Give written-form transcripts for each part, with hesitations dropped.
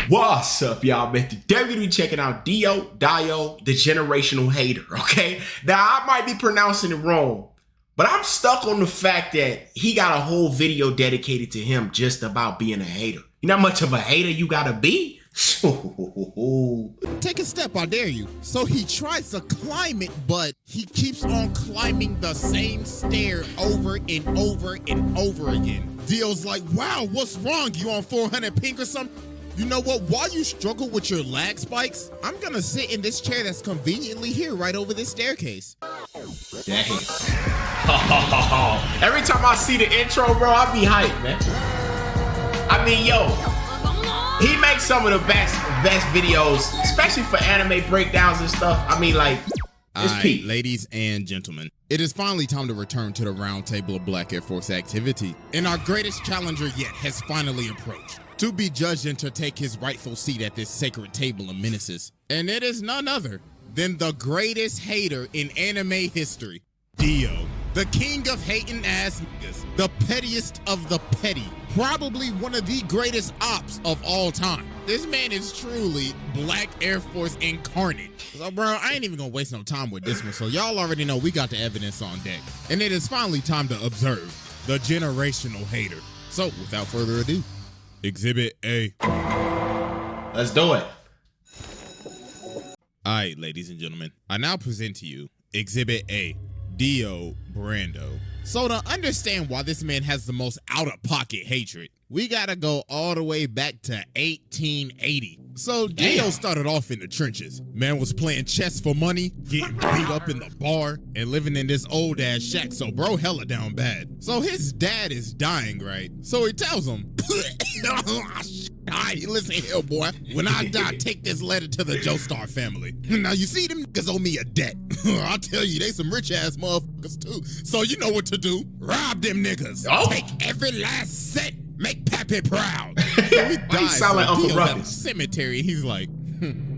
What's up, y'all, man? Today we're gonna be checking out DIO, the generational hater, okay? Now, I might be pronouncing it wrong, but I'm stuck on the fact that he got a whole video dedicated to him just about being a hater. You know how much of a hater you gotta be? Take a step, I dare you. So he tries to climb it, but he keeps on climbing the same stair over and over and over again. Dio's like, wow, what's wrong? You on 400 ping or something? You know what? While you struggle with your lag spikes, I'm gonna sit in this chair that's conveniently here right over this staircase. Dang. Every time I see the intro, bro, I be hyped, man. I mean, yo, he makes some of the best videos, especially for anime breakdowns and stuff. I mean, like, it's peak. Ladies and gentlemen, it is finally time to return to the round table of Black Air Force activity. And our greatest challenger yet has finally approached, to be judged and to take his rightful seat at this sacred table of menaces. And it is none other than the greatest hater in anime history, DIO. The king of hating ass niggas, the pettiest of the petty, probably one of the greatest ops of all time. This man is truly Black Air Force incarnate. So bro, I ain't even gonna waste no time with this one, so y'all already know we got the evidence on deck. And it is finally time to observe the generational hater. So without further ado, Exhibit A. Let's do it. All right, ladies and gentlemen, I now present to you Exhibit A. DIO Brando. So to understand why this man has the most out-of-pocket hatred, we gotta go all the way back to 1880. So DIO started off in the trenches. Man was playing chess for money, getting beat up in the bar, and living in this old-ass shack, so bro hella down bad. So his dad is dying, right? So he tells him, alright, listen here, boy. When I die, take this letter to the Joestar family. Now, you see, them niggas owe me a debt. I'll tell you, they some rich-ass motherfuckers, too. So you know what to do. Rob them niggas. Oh. Take every last cent. Make Pappy proud. So he dies. You sound like Uncle Ruckus. At the cemetery, he's like,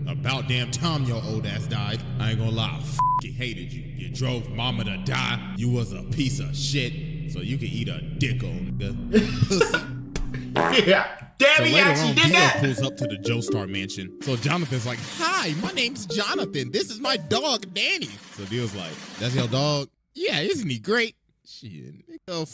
about damn time your old ass died. I ain't gonna lie, I hated you. You drove mama to die. You was a piece of shit. So you can eat a dick on nigga. Pussy. Yeah. Damn, so he later actually on, did DIO that. pulls up to the Joestar mansion. So Jonathan's like, hi, my name's Jonathan. This is my dog, Danny. So Dio's like, that's your dog? Yeah, isn't he great? Shit, nigga,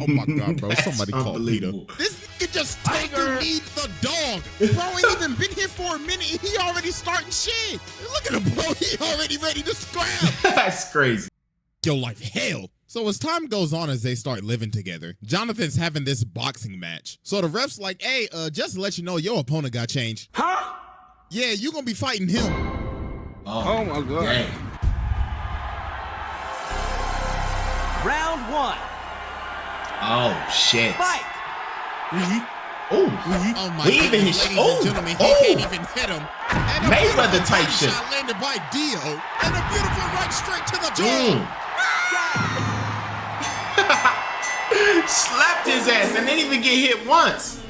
oh my God, bro, somebody call Peter. This nigga just taking me the dog. Bro ain't even been here for a minute and he already starting shit. Look at him, bro, he already ready to scrap. That's crazy. Your life hell. So as time goes on, as they start living together, Jonathan's having this boxing match. So the ref's like, hey, just to let you know, your opponent got changed. Huh? Yeah, you gonna be fighting him. Oh my God. Dang. Round one. Oh shit. Fight. Oh my we even hit. Oh, gentlemen, he can't even hit him. Mayweather type shit. Shot landed by DIO, and a beautiful right straight to the jaw. Slapped his ass and didn't even get hit once.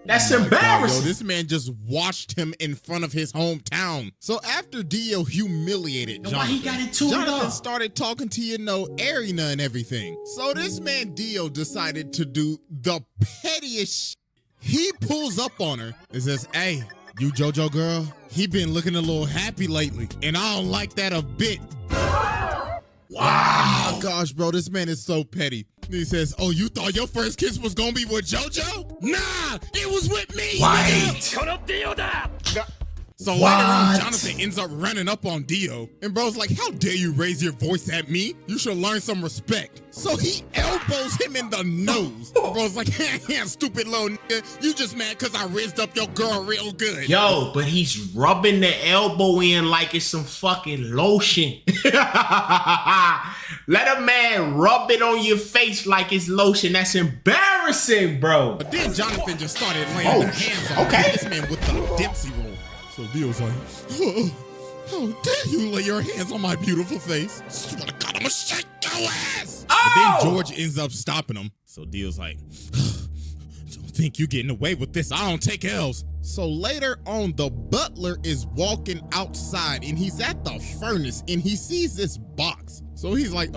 That's embarrassing. Yo, this man just watched him in front of his hometown. So after DIO humiliated Jonathan, why he got it too Jonathan started talking to, you know, Arena and everything. So this man DIO decided to do the pettiest shit. He pulls up on her and says, hey, you JoJo girl, he been looking a little happy lately, and I don't like that a bit. Wow. Oh my gosh, bro, this man is so petty. He says, oh, you thought your first kiss was gonna be with JoJo? Nah, it was with me. Wait. So later on, Jonathan ends up running up on DIO, and bro's like, how dare you raise your voice at me? You should learn some respect. So he elbows him in the nose. Bro's like, stupid little nigga, you just mad because I raised up your girl real good. Yo, but he's rubbing the elbow in like it's some fucking lotion. Let a man rub it on your face like it's lotion. That's embarrassing, bro. But then Jonathan just started laying their hands on this man with the Dempsey roll. So DIO's like, how dare you lay your hands on my beautiful face? Swear to God, I'm gonna shake your ass. But then George ends up stopping him. So DIO's like, don't think you're getting away with this. I don't take L's. So later on, the butler is walking outside and he's at the furnace and he sees this box. So he's like,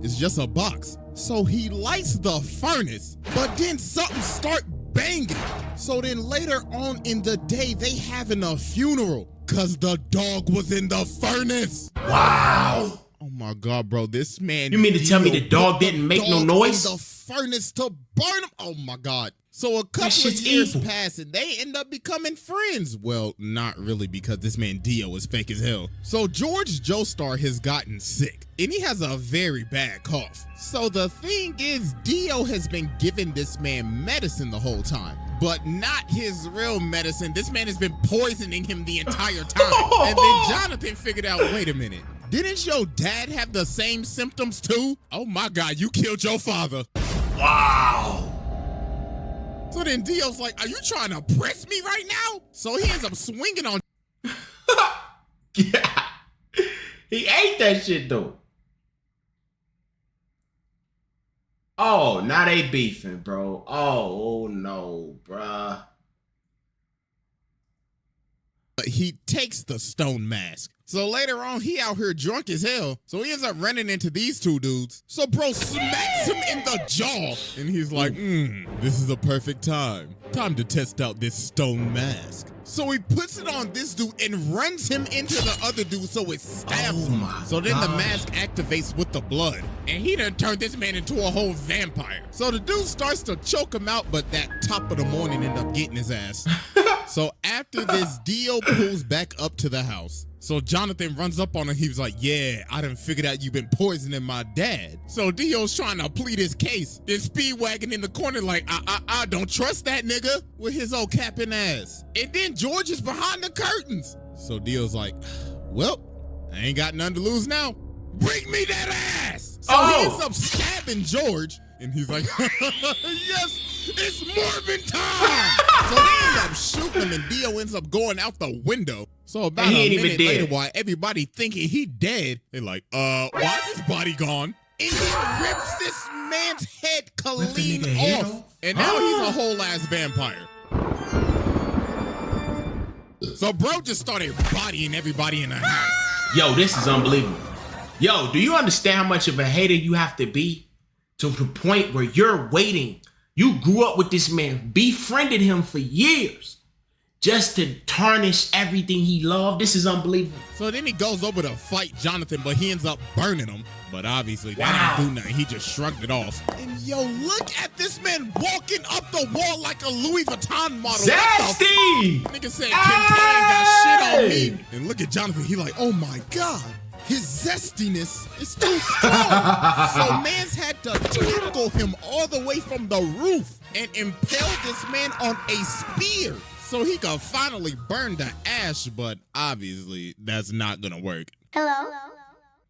it's just a box. So he lights the furnace, but then something starts banging. So then later on in the day, they having a funeral because the dog was in the furnace. Wow. Oh my God, bro, this man. You mean to tell me the dog didn't make no noise? In the furnace to burn him. Oh my God. So a couple of years pass and they end up becoming friends. Well, not really, because this man Dio is fake as hell. So George Joestar has gotten sick and he has a very bad cough. So the thing is, Dio has been giving this man medicine the whole time, but not his real medicine. This man has been poisoning him the entire time. And then Jonathan figured out, wait a minute, didn't your dad have the same symptoms too? Oh my God, you killed your father. Wow. So then Dio's like, are you trying to press me right now? So he ends up swinging on. Yeah. He ate that shit though. Oh, now they beefing, bro. Oh no, bruh. He takes the stone mask. So later on, he out here drunk as hell. So he ends up running into these two dudes. So bro smacks him in the jaw. And he's like, this is a perfect time. Time to test out this stone mask. So he puts it on this dude and runs him into the other dude so it stabs him. So then the mask activates with the blood. And he done turned this man into a whole vampire. So the dude starts to choke him out, but that top of the morning end up getting his ass. So after this, Dio pulls back up to the house. So Jonathan runs up on him. He was like, yeah, I done figured out you've been poisoning my dad. So Dio's trying to plead his case. Then Speedwagon in the corner like, I don't trust that nigga with his old capping ass. And then George is behind the curtains. So Dio's like, well, I ain't got nothing to lose now. Bring me that ass. So he ends up stabbing George. And he's like, yes, it's Morbin time. So they end up shooting him and Dio ends up going out the window. So about a minute later, while everybody thinking he dead, they're like, why is his body gone? And he rips this man's head clean off. And now he's a whole ass vampire. So bro just started bodying everybody in the house. Yo, this is unbelievable. Yo, do you understand how much of a hater you have to be to the point where you're waiting? You grew up with this man, befriended him for years, just to tarnish everything he loved. This is unbelievable. So then he goes over to fight Jonathan, but he ends up burning him. But obviously that didn't do nothing. He just shrugged it off. And yo, look at this man walking up the wall like a Louis Vuitton model. Zesty! Nigga said, Kim Kane got shit on me. And look at Jonathan. He like, oh my God. His zestiness is too strong. So man's had to tackle him all the way from the roof and impale this man on a spear so he could finally burn the ash, but obviously that's not gonna work. Hello?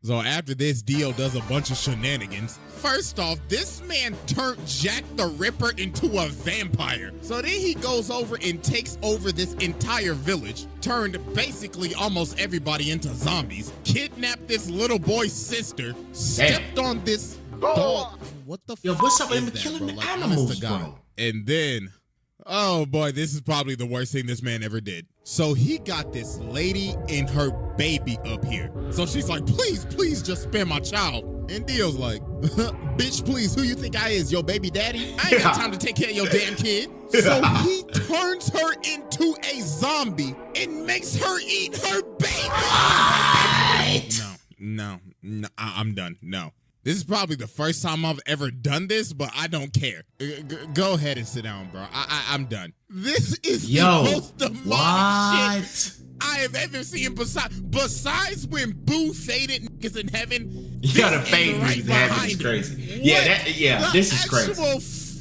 So after this, Dio does a bunch of shenanigans. First off, this man turned Jack the Ripper into a vampire. So then he goes over and takes over this entire village, turned basically almost everybody into zombies, kidnapped this little boy's sister, stepped on this dog. What the fuck? Yo, what's up with him that, killing bro? the animals, bro? And then, oh boy, this is probably the worst thing this man ever did. So he got this lady and her baby up here. So she's like, please, please just spare my child. And Dio's like, bitch, please, who you think I is, your baby daddy? I ain't got time to take care of your damn kid. So he turns her into a zombie and makes her eat her baby. No, I'm done. No. This is probably the first time I've ever done this, but I don't care. Go ahead and sit down, bro. I'm done. This is the most demonic shit I have ever seen besides when Boo faded niggas in heaven. Yeah, the fade right in heaven is crazy. Yeah, this is crazy.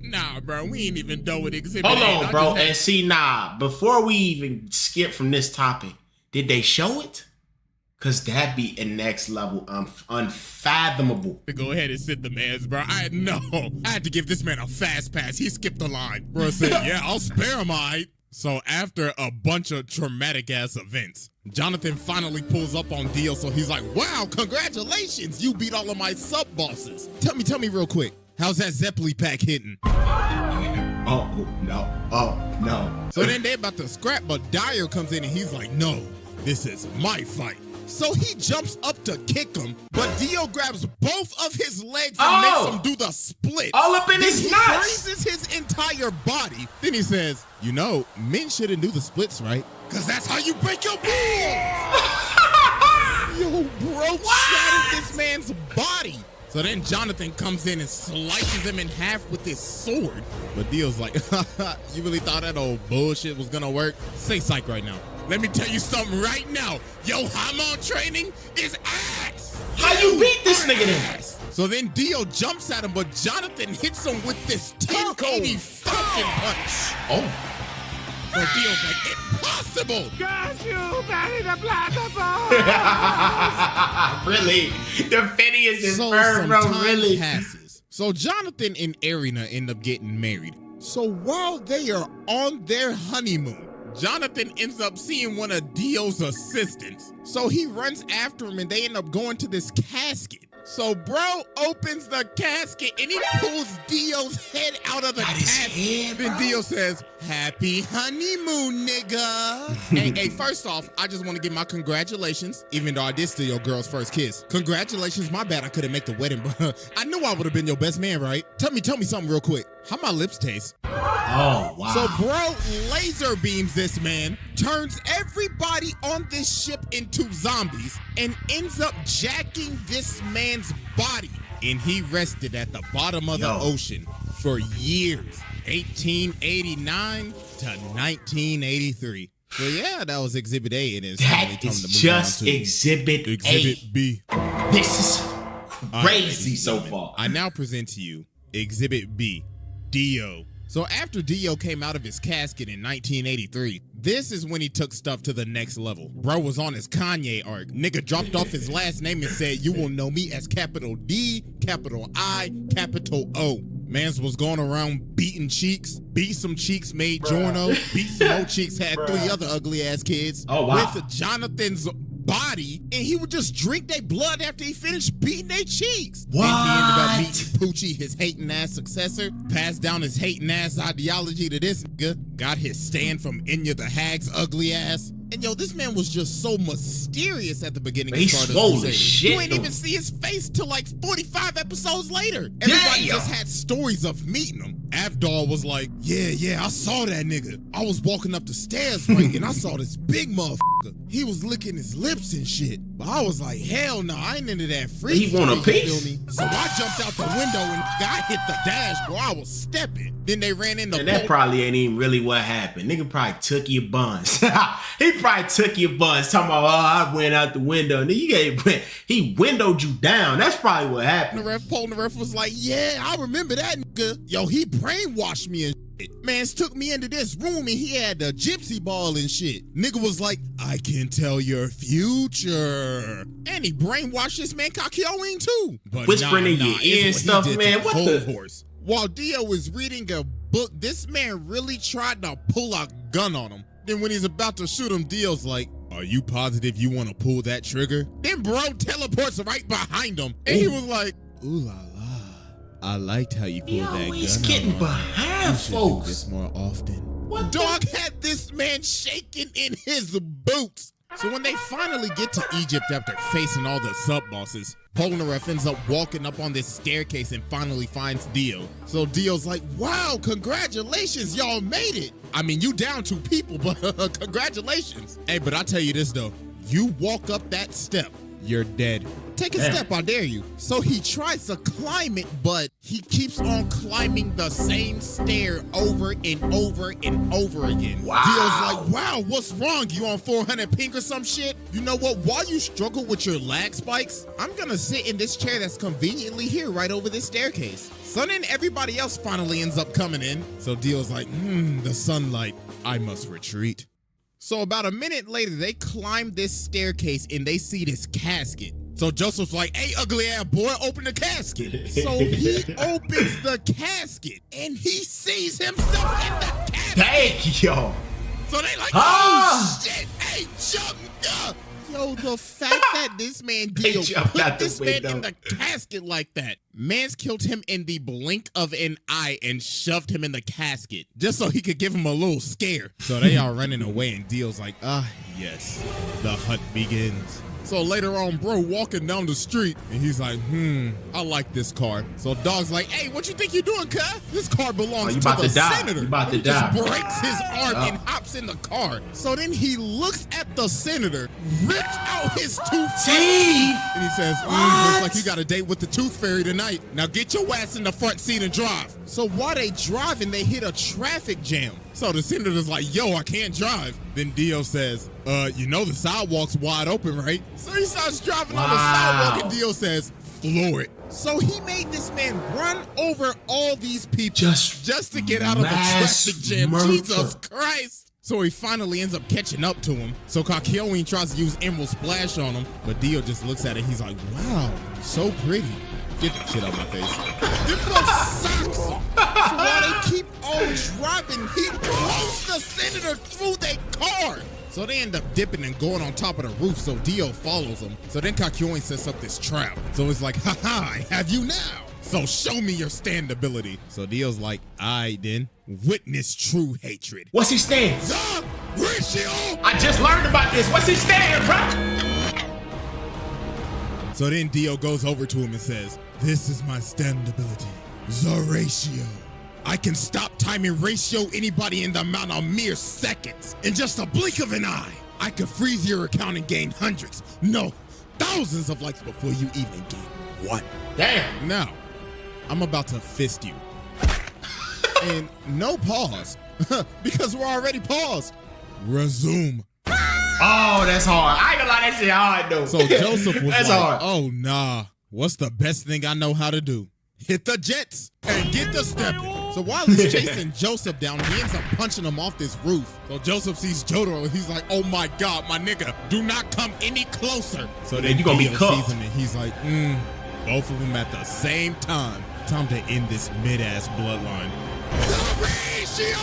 Nah, bro, we ain't even done with Exhibit Hold on, bro. And see, before we even skip from this topic, did they show it? Because that'd be a next level unfathomable. Go ahead and sit the mans, bro. I had to give this man a fast pass. He skipped the line. Bro said, yeah, I'll spare him, all right. So after a bunch of traumatic ass events, Jonathan finally pulls up on Dio. So he's like, wow, congratulations. You beat all of my sub bosses. Tell me real quick. How's that Zeppeli pack hitting? Oh, no. So then they about to scrap, but DIO comes in and he's like, no, this is my fight. So he jumps up to kick him, but Dio grabs both of his legs and makes him do the split. All up in his He nuts. freezes his entire body. Then he says, you know, men shouldn't do the splits, right? Because that's how you break your balls. Yo, bro, shattered this man's body. So then Jonathan comes in and slices him in half with his sword. But Dio's like, you really thought that old bullshit was gonna work? Say psych right now. Let me tell you something right now. Yo, hormone training is ass. How you beat this nigga then? So then Dio jumps at him, but Jonathan hits him with this 1080 Falcon punch. Oh. So Dio's like, impossible. Really? The Phineas is So firm, some bro. time Really? passes. So Jonathan and Arena end up getting married. So while they are on their honeymoon, Jonathan ends up seeing one of Dio's assistants. So he runs after him and they end up going to this casket. So bro opens the casket and he pulls Dio's head out of the casket. Then Dio says, happy honeymoon, nigga. Hey, first off, I just want to give my congratulations, even though I did steal your girl's first kiss. Congratulations, my bad I couldn't make the wedding, bro. I knew I would have been your best man, right? Tell me something real quick. How my lips taste? Oh, wow. So bro laser beams this man, turns everybody on this ship into zombies, and ends up jacking this man's body. And he rested at the bottom of the ocean for years, 1889 to 1983. So yeah, that was Exhibit A, and it's finally that time is to move just on to Exhibit A. Exhibit B. This is crazy so far. I now present to you Exhibit B, Dio. So after Dio came out of his casket in 1983, this is when he took stuff to the next level. Bro was on his Kanye arc. Nigga dropped off his last name and said, you will know me as capital D, capital I, capital O. Mans was going around beating cheeks, beat some cheeks, made Jorno, beat some more cheeks, had 3 other ugly ass kids. Oh, wow. With Jonathan's body, and he would just drink their blood after he finished beating their cheeks. What? Then he ended up meeting Poochie, his hating ass successor, passed down his hating ass ideology to this nigga, got his stand from Enya the Hag's ugly ass. And yo, this man was just so mysterious at the beginning of Stardust. Swole as shit. You ain't even see his face till like 45 episodes later. Everybody just had stories of meeting him. Avdol was like, yeah, I saw that nigga. I was walking up the stairs, right, and I saw this big motherfucker. He was licking his lips and shit. But I was like, hell no, I ain't into that freak. He want a piece? You feel me? So I jumped out the window and I hit the dash, bro. I was stepping. Then they ran into And that probably ain't even really what happened. Nigga probably took your buns. He probably took your buns. Talking about, I went out the window. And he windowed you down. That's probably what happened. The ref was like, yeah, I remember that nigga. Yo, he brainwashed me and shit. Mans took me into this room and he had the gypsy ball and shit. Nigga was like, I can tell your future. And he brainwashed this man Kakyoin too. But Whispering in your ear and stuff, man. What the? Horse. While Dio was reading a book, this man really tried to pull a gun on him. Then when he's about to shoot him, Dio's like, are you positive you want to pull that trigger? Then bro teleports right behind him. And he was like, ooh la la. I liked how you pulled that gun. He's getting behind folks. Do this more often. What Dog had this man shaking in his boots. So when they finally get to Egypt after facing all the sub-bosses, Polnareff ends up walking up on this staircase and finally finds Dio. So Dio's like, wow, congratulations, y'all made it. I mean, you down 2 people, but congratulations. Hey, but I'll tell you this though, you walk up that step, you're dead. Take a step, I dare you. So he tries to climb it, but he keeps on climbing the same stair over and over and over again. Wow. Dio's like, wow, what's wrong? You on 400 ping or some shit? You know what? While you struggle with your lag spikes, I'm gonna sit in this chair that's conveniently here right over this staircase. So then everybody else finally ends up coming in. So Dio's like, the sunlight, I must retreat. So about a minute later, they climb this staircase and they see this casket. So Joseph's like, hey, ugly ass boy, open the casket. So he opens the casket and he sees himself in the casket. Thank you. So they like, oh shit, hey, jump up. Yo, the fact that this man Dio put this man in the casket like that. Mans killed him in the blink of an eye and shoved him in the casket just so he could give him a little scare. So they are running away and Dio's like, yes, the hunt begins. So later on, bro walking down the street, and he's like, I like this car. So dog's like, hey, what you think you're doing, cuz? This car belongs to the senator. You about to he die. just breaks his arm and hops in the car. So then he looks at the senator, rips out his teeth, and he says, looks like you got a date with the tooth fairy tonight. Now get your ass in the front seat and drive. So while they driving, they hit a traffic jam. So the senator's like, yo, I can't drive. Then Dio says, you know the sidewalk's wide open, right? So he starts driving on the sidewalk, and Dio says, floor it. So he made this man run over all these people just to get out of a traffic jam. Jesus Christ. So he finally ends up catching up to him. So Kakyoin tries to use Emerald Splash on him, but Dio just looks at it. He's like, wow, so pretty. Get that shit out my face. Diplo sucks. So while they keep on driving, he blows the senator through their car. So they end up dipping and going on top of the roof, so Dio follows them. So then Kakyoin sets up this trap. So it's like, haha, I have you now. So show me your stand ability. So Dio's like, alright then, witness true hatred. What's his stance? Ratio! I just learned about this. What's his stance, bro? So then Dio goes over to him and says, this is my stand ability, the ratio. I can stop time and ratio anybody in the amount of mere seconds. In just a blink of an eye, I could freeze your account and gain hundreds, no, thousands of likes before you even gain one. Damn. Now, I'm about to fist you. And no pause, because we're already paused. Resume. Oh, that's hard. I ain't gonna lie, that shit hard though. So Joseph was that's like, hard. oh nah, what's the best thing I know how to do? Hit the jets and get the stepping. So while he's chasing Joseph down, he ends up punching him off this roof. So Joseph sees Jotaro and he's like, oh my God, my nigga, do not come any closer. So then you gonna be Dio cooked. sees him and he's like, both of them at the same time. Time to end this mid-ass bloodline. The ratio!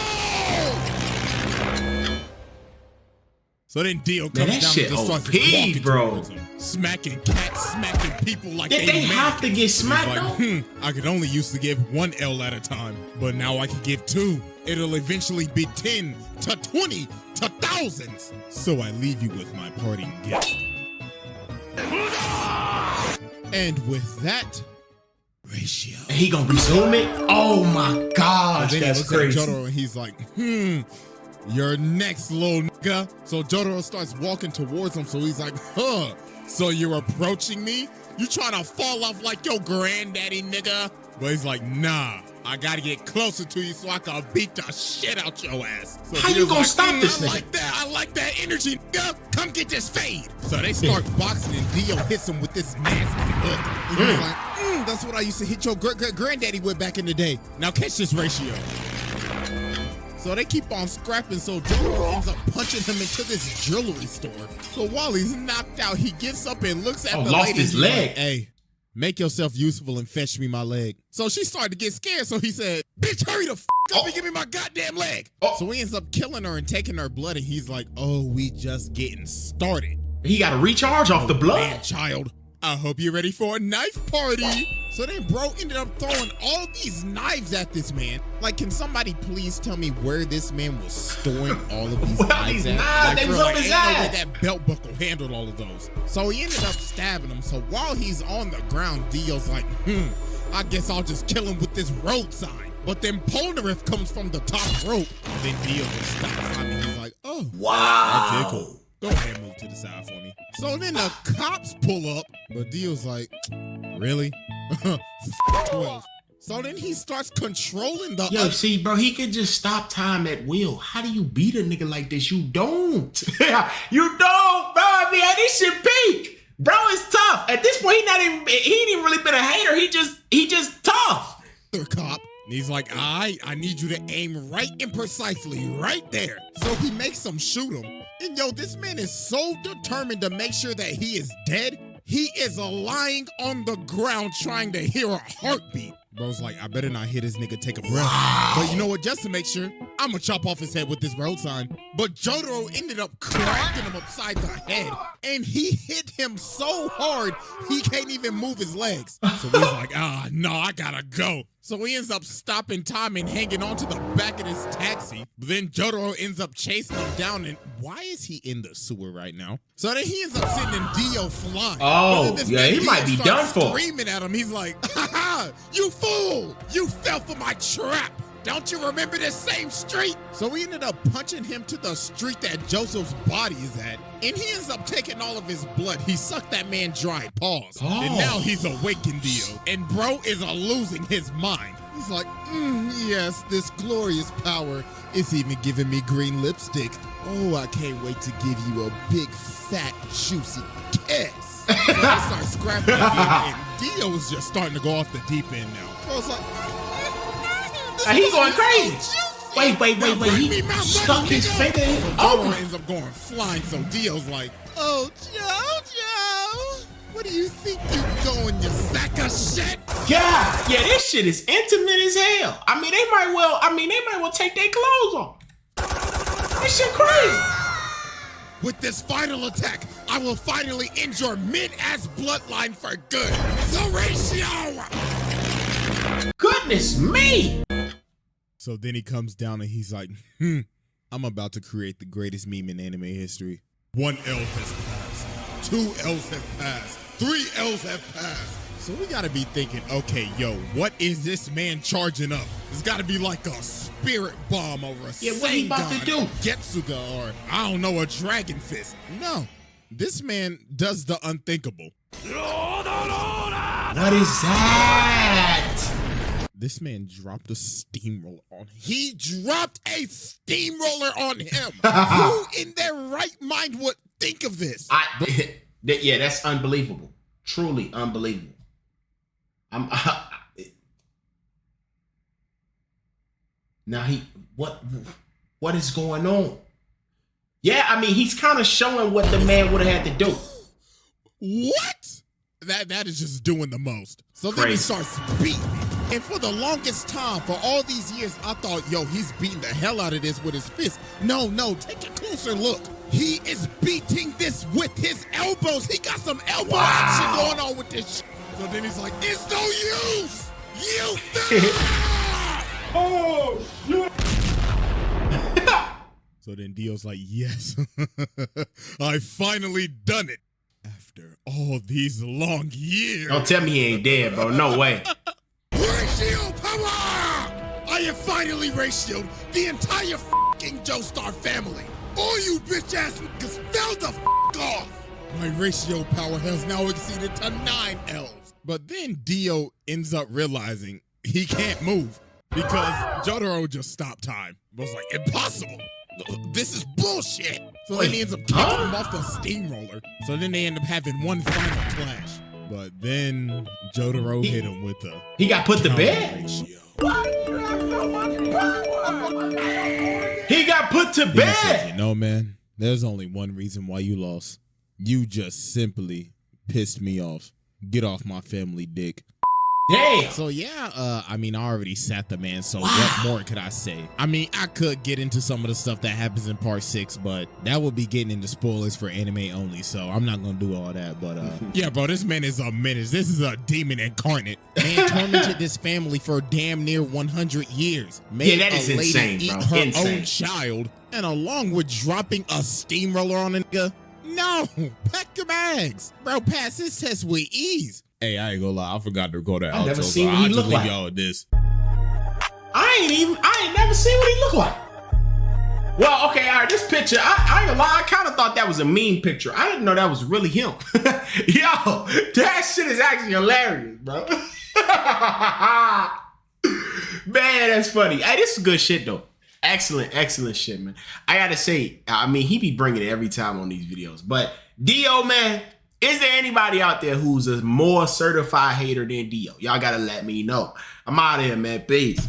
So then Dio comes down and just starts walking towards him, smacking cats, smacking people like Did they have to get smacked though? I could only used to give one L at a time, but now I can give two. It'll eventually be 10 to 20 to thousands. So I leave you with my parting gift. And with that, ratio. And he gonna resume it? Oh my gosh, then that's he looks crazy. at Jotaro and he's like, you're next, little nigga. So Jotaro starts walking towards him, so he's like, so you're approaching me? You trying to fall off like your granddaddy, nigga? But he's like, nah, I gotta get closer to you so I can beat the shit out your ass. So how you gonna stop this I nigga? I like that energy, nigga. Come get this fade. So they start boxing and Dio hits him with this nasty hook. And he's like, that's what I used to hit your granddaddy with back in the day. Now catch this ratio. So they keep on scrapping, so Jotaro ends up punching him into this jewelry store. So while he's knocked out, he gets up and looks at the lost lady. his leg. Like, hey, make yourself useful and fetch me my leg. So she started to get scared, so he said, bitch, hurry the f up and give me my goddamn leg. So he ends up killing her and taking her blood, and he's like, oh, we just getting started. He gotta recharge off the blood. Man, child, I hope you're ready for a knife party. So then bro ended up throwing all these knives at this man. Like, can somebody please tell me where this man was storing all of these knives at? Like, they for was real, up like, his ain't no way ass. that belt buckle handled all of those. So he ended up stabbing him. So while he's on the ground, Dio's like, I guess I'll just kill him with this road sign. But then Polnareff comes from the top rope. And then Dio just stops on me. He's like, oh, Wow. okay, cool. Go ahead and move to the side for me. So then the cops pull up, but Dio's like, really? 12. So then he starts controlling the Yo, see, bro, he could just stop time at will. How do you beat a nigga like this? You don't. You don't, bro. I mean, this shit peak. Bro, it's tough. At this point, he ain't even really been a hater. He just tough. other cop. And he's like, I need you to aim right and precisely right there. So he makes him shoot him. And yo, this man is so determined to make sure that he is dead. He is lying on the ground trying to hear a heartbeat. Bro's like, I better not hear this nigga take a breath. But you know what? Just to make sure, I'm gonna chop off his head with this road sign. But Jotaro ended up cracking him upside the head, and he hit him so hard he can't even move his legs. So he's like, no, I gotta go. So he ends up stopping time and hanging onto the back of this taxi. But then Jotaro ends up chasing him down, and why is he in the sewer right now? So then he ends up sending Dio flying. Oh, yeah, he might be done for. Screaming at him, he's like, ha, you fool! You fell for my trap! Don't you remember this same street? So we ended up punching him to the street that Joseph's body is at, and he ends up taking all of his blood. He sucked that man dry, pause. Oh. And now he's awakened Dio, and bro is losing his mind. He's like, yes, this glorious power is even giving me green lipstick. Oh, I can't wait to give you a big, fat, juicy kiss. So I start scrapping again, and Dio is just starting to go off the deep end now. So I was like, he's going crazy. Wait. He stuck his finger in. Oh, ends up going flying. So Dio's like, oh, Jojo, what do you think you're doing, you sack of shit? Yeah, this shit is intimate as hell. I mean, they might well take their clothes off. This shit crazy. With this final attack, I will finally end your mid-ass bloodline for good. The ratio. Goodness me. So then he comes down and he's like, I'm about to create the greatest meme in anime history. 1 L has passed. 2 L's have passed. 3 L's have passed. So we gotta be thinking, okay, yo, what is this man charging up? It's gotta be like a spirit bomb or a what he about to do? Getsuga, or I don't know, a dragon fist. No, this man does the unthinkable. What is that? This man dropped a steamroller on him. He dropped a steamroller on him. Who in their right mind would think of this? Yeah, that's unbelievable. Truly unbelievable. Now what is going on? Yeah, I mean, he's kind of showing what the man would have had to do. What? That is just doing the most. So then he starts beating. And for the longest time, for all these years, I thought, yo, he's beating the hell out of this with his fist. No, take a closer look. He is beating this with his elbows. He got some elbow action going on with this shit. So then he's like, it's no use. You Oh, shit. So then Dio's like, yes, I finally done it. After all these long years. Don't tell me he ain't dead, bro. No way. Ratio power! I have finally ratioed the entire f***ing Joestar family. All you bitch ass niggas fell the f*** off. My ratio power has now exceeded to 9 L's. But then Dio ends up realizing he can't move because Jotaro just stopped time. It was like, impossible. This is bullshit. So then he ends up taking him off the steamroller. So then they end up having one final clash. But then Jotaro hit him with a... He got put to bed? Ratio. He got put to bed? Said, you know, man, there's only one reason why you lost. You just simply pissed me off. Get off my family dick. Damn. So yeah, I mean, I already sat the man, so what more could I say? I mean, I could get into some of the stuff that happens in part 6, but that would be getting into spoilers for anime only, so I'm not gonna do all that. But yeah, bro, this man is a menace. This is a demon incarnate. Man tormented this family for damn near 100 years. Made that is a lady insane, eat bro. her Insane. own child, and along with dropping a steamroller on a nigga. No, pack your bags. Bro, pass this test with ease. Hey, I ain't gonna lie, I forgot to record that outro. I never seen what I'll he just look leave like. y'all with this. I ain't never seen what he look like. Well, okay, all right, this picture, I ain't gonna lie, I kind of thought that was a meme picture. I didn't know that was really him. Yo, that shit is actually hilarious, bro. Man, that's funny. Hey, this is good shit, though. Excellent shit, man. I gotta say, I mean, he be bringing it every time on these videos. But Dio, man, is there anybody out there who's a more certified hater than Dio? Y'all gotta let me know. I'm out of here, man. Peace.